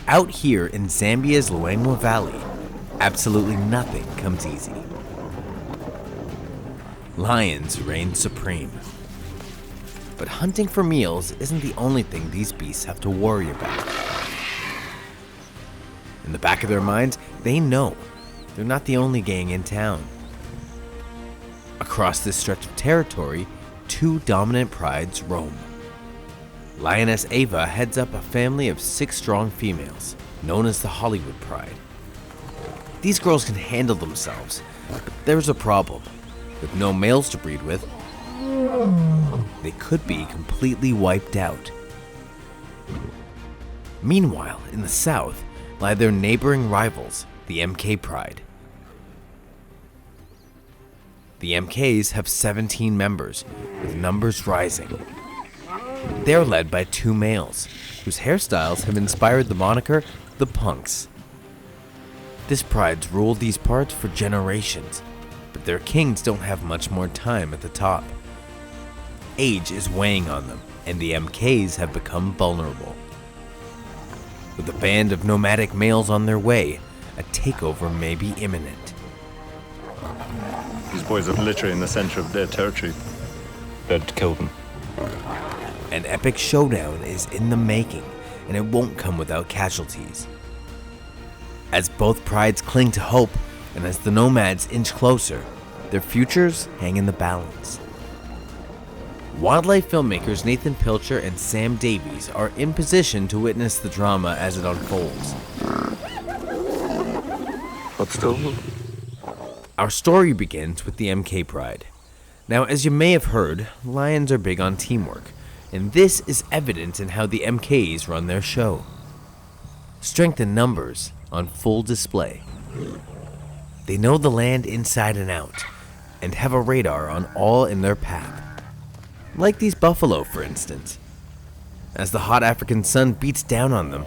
Out here in Zambia's Luwangwa Valley, absolutely nothing comes easy. Lions reign supreme. But hunting for meals isn't the only thing these beasts have to worry about. In the back of their minds, they know they're not the only gang in town. Across this stretch of territory, two dominant prides roam. Lioness Ava heads up a family of 6 strong females, known as the Hollywood Pride. These girls can handle themselves, but there's a problem. With no males to breed with, they could be completely wiped out. Meanwhile, in the south lie their neighboring rivals, the MK Pride. The MKs have 17 members, with numbers rising. They're led by 2 males, whose hairstyles have inspired the moniker the Punks. This pride's ruled these parts for generations, but their kings don't have much more time at the top. Age is weighing on them, and the MKs have become vulnerable. With a band of nomadic males on their way, a takeover may be imminent. These boys are literally in the center of their territory. Better to kill them. An epic showdown is in the making, and it won't come without casualties. As both prides cling to hope, and as the nomads inch closer, their futures hang in the balance. Wildlife filmmakers Nathan Pilcher and Sam Davies are in position to witness the drama as it unfolds. Our story begins with the MK Pride. Now, as you may have heard, lions are big on teamwork, and this is evident in how the MKs run their show. Strength in numbers on full display. They know the land inside and out, and have a radar on all in their path. Like these buffalo, for instance. As the hot African sun beats down on them,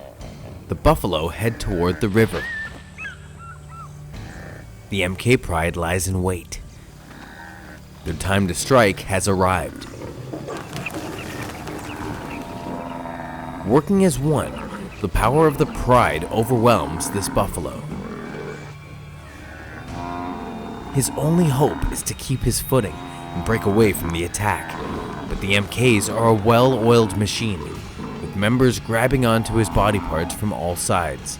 the buffalo head toward the river. The MK Pride lies in wait. Their time to strike has arrived. Working as one, the power of the pride overwhelms this buffalo. His only hope is to keep his footing and break away from the attack, but the MKs are a well-oiled machine, with members grabbing onto his body parts from all sides.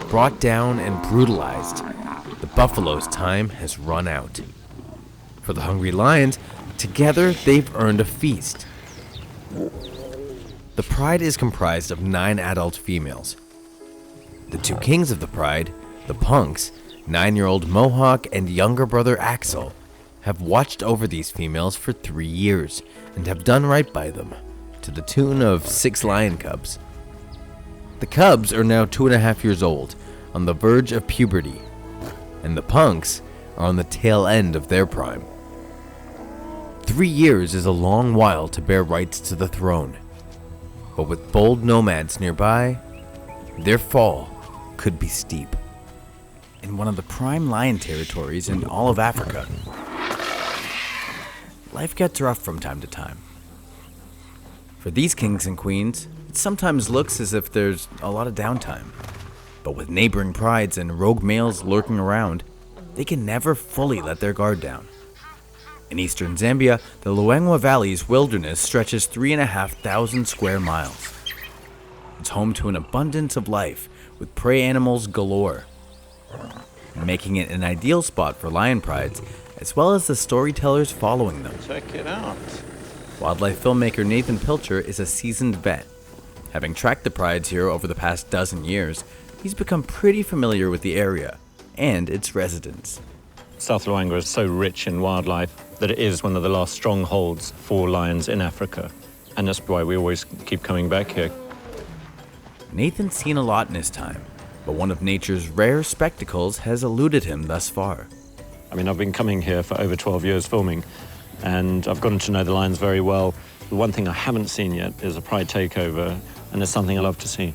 Brought down and brutalized, the buffalo's time has run out. For the hungry lions, together they've earned a feast. The pride is comprised of 9 adult females. The 2 kings of the pride, the Punks, 9-year-old Mohawk and younger brother Axel, have watched over these females for 3 years and have done right by them, to the tune of 6 lion cubs. The cubs are now 2.5 years old, on the verge of puberty, and the Punks are on the tail end of their prime. 3 years is a long while to bear rights to the throne, but with bold nomads nearby, their fall could be steep. In one of the prime lion territories in all of Africa, life gets rough from time to time. For these kings and queens, it sometimes looks as if there's a lot of downtime, but with neighboring prides and rogue males lurking around, they can never fully let their guard down. In eastern Zambia, the Luwangwa Valley's wilderness stretches 3,500 square miles. It's home to an abundance of life, with prey animals galore, making it an ideal spot for lion prides, as well as the storytellers following them. Check it out. Wildlife filmmaker Nathan Pilcher is a seasoned vet. Having tracked the prides here over the past dozen years, he's become pretty familiar with the area and its residents. South Luangwa is so rich in wildlife that it is one of the last strongholds for lions in Africa. And that's why we always keep coming back here. Nathan's seen a lot in his time, but one of nature's rare spectacles has eluded him thus far. I mean, I've been coming here for over 12 years filming, and I've gotten to know the lions very well. The one thing I haven't seen yet is a pride takeover, and it's something I love to see.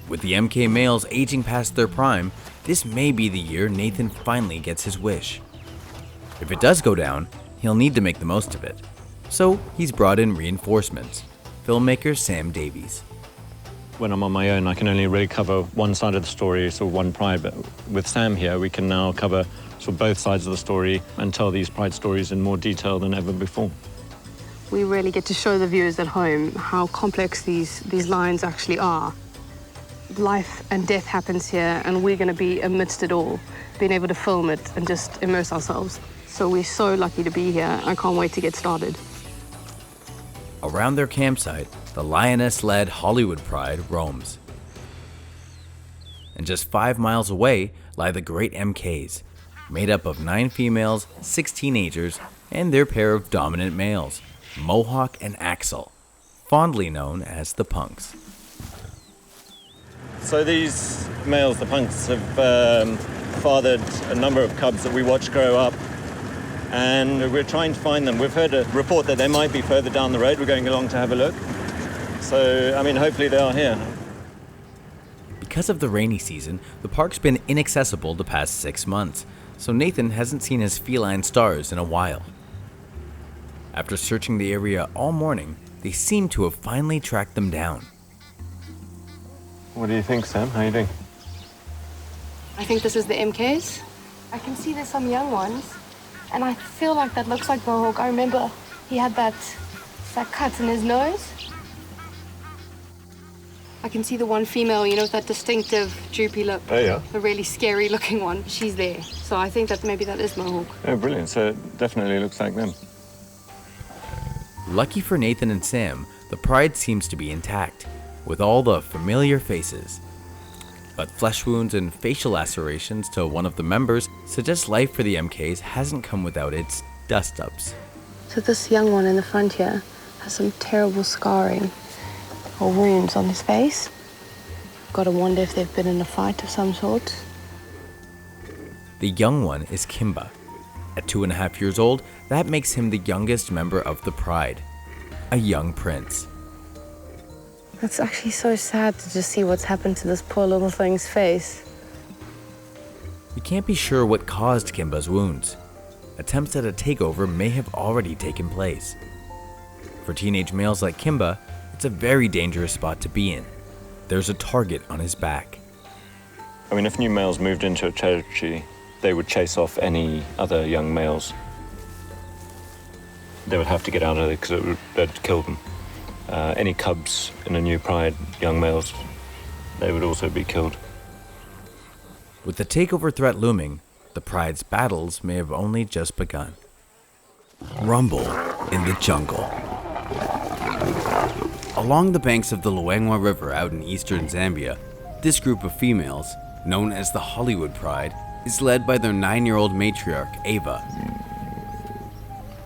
With the MK males aging past their prime, this may be the year Nathan finally gets his wish. If it does go down, he'll need to make the most of it. So he's brought in reinforcements. filmmaker Sam Davies. When I'm on my own, I can only really cover one side of the story, so one pride. But with Sam here, we can now cover sort of both sides of the story and tell these pride stories in more detail than ever before. We really get to show the viewers at home how complex these lions actually are. Life and death happens here, and we're going to be amidst it all, being able to film it and just immerse ourselves. So we're so lucky to be here. I can't wait to get started. Around their campsite, the lioness-led Hollywood Pride roams. And just 5 miles away lie the Great MKs, made up of 9 females, 6 teenagers, and their pair of dominant males, Mohawk and Axel, fondly known as the Punks. So these males, the Punks, have fathered a number of cubs that we watched grow up, and we're trying to find them. We've heard a report that they might be further down the road. We're going along to have a look. So, I mean, hopefully they are here. Because of the rainy season, the park's been inaccessible the past 6 months, so Nathan hasn't seen his feline stars in a while. After searching the area all morning, they seem to have finally tracked them down. What do you think, Sam? How are you doing? I think this is the MKs. I can see there's some young ones, and I feel like that looks like Mohawk. I remember he had that cut in his nose. I can see the one female, you know, with that distinctive droopy lip. Oh, yeah? The really scary looking one. She's there. So I think that maybe that is Mohawk. Oh, brilliant. So it definitely looks like them. Lucky for Nathan and Sam, the pride seems to be intact, with all the familiar faces. But flesh wounds and facial lacerations to one of the members suggest life for the MKs hasn't come without its dust-ups. So this young one in the front here has some terrible scarring or wounds on his face. Gotta wonder if they've been in a fight of some sort. The young one is Kimba. At 2.5 years old, that makes him the youngest member of the pride, a young prince. It's actually so sad to just see what's happened to this poor little thing's face. We can't be sure what caused Kimba's wounds. Attempts at a takeover may have already taken place. For teenage males like Kimba, it's a very dangerous spot to be in. There's a target on his back. I mean, if new males moved into a territory, they would chase off any other young males. They would have to get out of it because they'd kill them. Any cubs in a new pride, young males, they would also be killed. With the takeover threat looming, the pride's battles may have only just begun. Rumble in the jungle. Along the banks of the Luwangwa River out in eastern Zambia, this group of females, known as the Hollywood Pride, is led by their 9-year-old matriarch, Ava.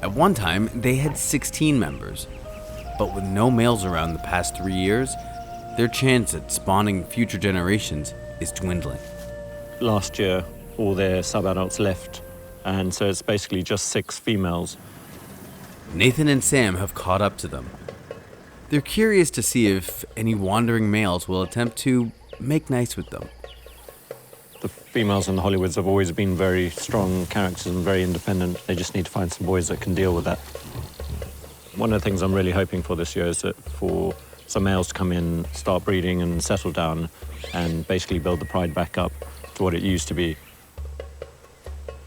At one time, they had 16 members, but with no males around the past 3 years, their chance at spawning future generations is dwindling. Last year, all their sub-adults left, and so it's basically just 6 females. Nathan and Sam have caught up to them. They're curious to see if any wandering males will attempt to make nice with them. The females in the Hollywoods have always been very strong characters and very independent. They just need to find some boys that can deal with that. One of the things I'm really hoping for this year is that for some males to come in, start breeding and settle down and basically build the pride back up to what it used to be.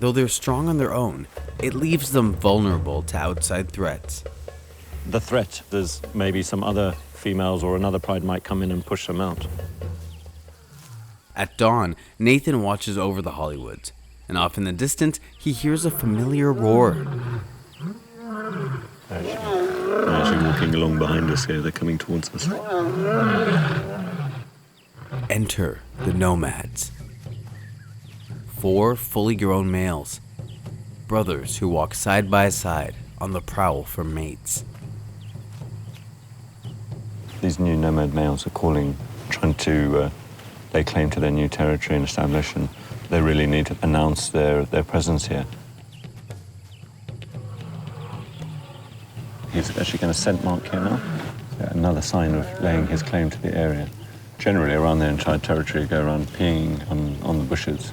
Though they're strong on their own, it leaves them vulnerable to outside threats. The threat is maybe some other females or another pride might come in and push them out. At dawn, Nathan watches over the Hollywoods, and off in the distance, he hears a familiar roar. They're actually walking along behind us here. They're coming towards us. Enter the nomads. 4 fully grown males, brothers who walk side by side on the prowl for mates. These new nomad males are trying to lay claim to their new territory and establish, and they really need to announce their presence here. He's actually going to scent mark here now. Another sign of laying his claim to the area. Generally, around their entire territory, go around peeing on the bushes.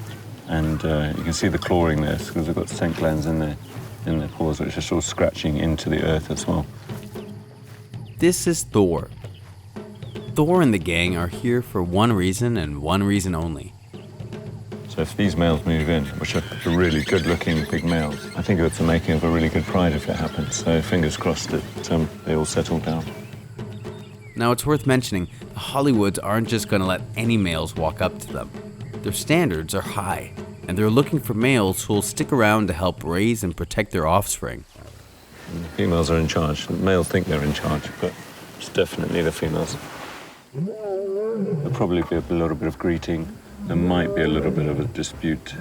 And you can see the clawing there, because they've got scent glands in their paws, which are sort of scratching into the earth as well. This is Thor. Thor and the gang are here for one reason and one reason only. So if these males move in, which are really good-looking big males, I think it's the making of a really good pride if it happens. So fingers crossed that they all settle down. Now it's worth mentioning, the Hollywoods aren't just going to let any males walk up to them. Their standards are high, and they're looking for males who will stick around to help raise and protect their offspring. The females are in charge. The males think they're in charge, but it's definitely the females. There'll probably be a little bit of greeting. There might be a little bit of a dispute.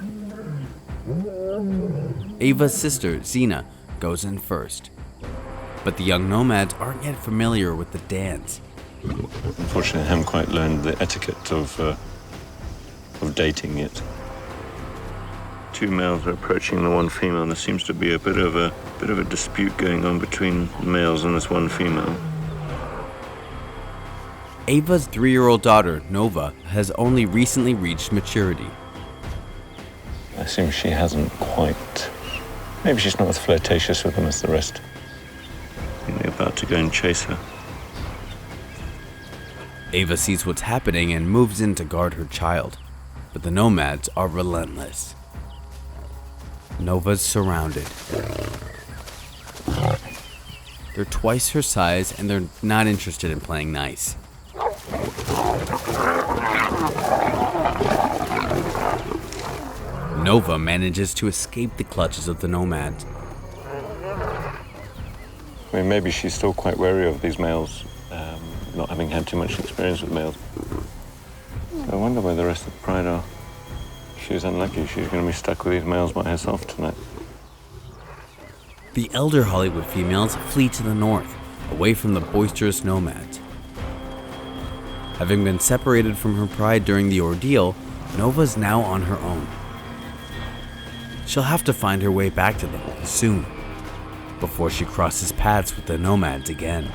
Ava's sister, Xena, goes in first. But the young nomads aren't yet familiar with the dance. Unfortunately, I haven't quite learned the etiquette of dating yet. Two males are approaching the one female, and there seems to be a bit of a dispute going on between the males and this one female. Ava's 3-year-old daughter, Nova, has only recently reached maturity. I assume she hasn't quite... Maybe she's not as flirtatious with them as the rest. I think they're about to go and chase her. Ava sees what's happening and moves in to guard her child. But the nomads are relentless. Nova's surrounded. They're twice her size and they're not interested in playing nice. Nova manages to escape the clutches of the nomads. I mean, maybe she's still quite wary of these males, not having had too much experience with males. I wonder where the rest of the pride are. She's unlucky. She's going to be stuck with these males by herself tonight. The elder Hollywood females flee to the north, away from the boisterous nomads. Having been separated from her pride during the ordeal, Nova's now on her own. She'll have to find her way back to them soon, before she crosses paths with the nomads again.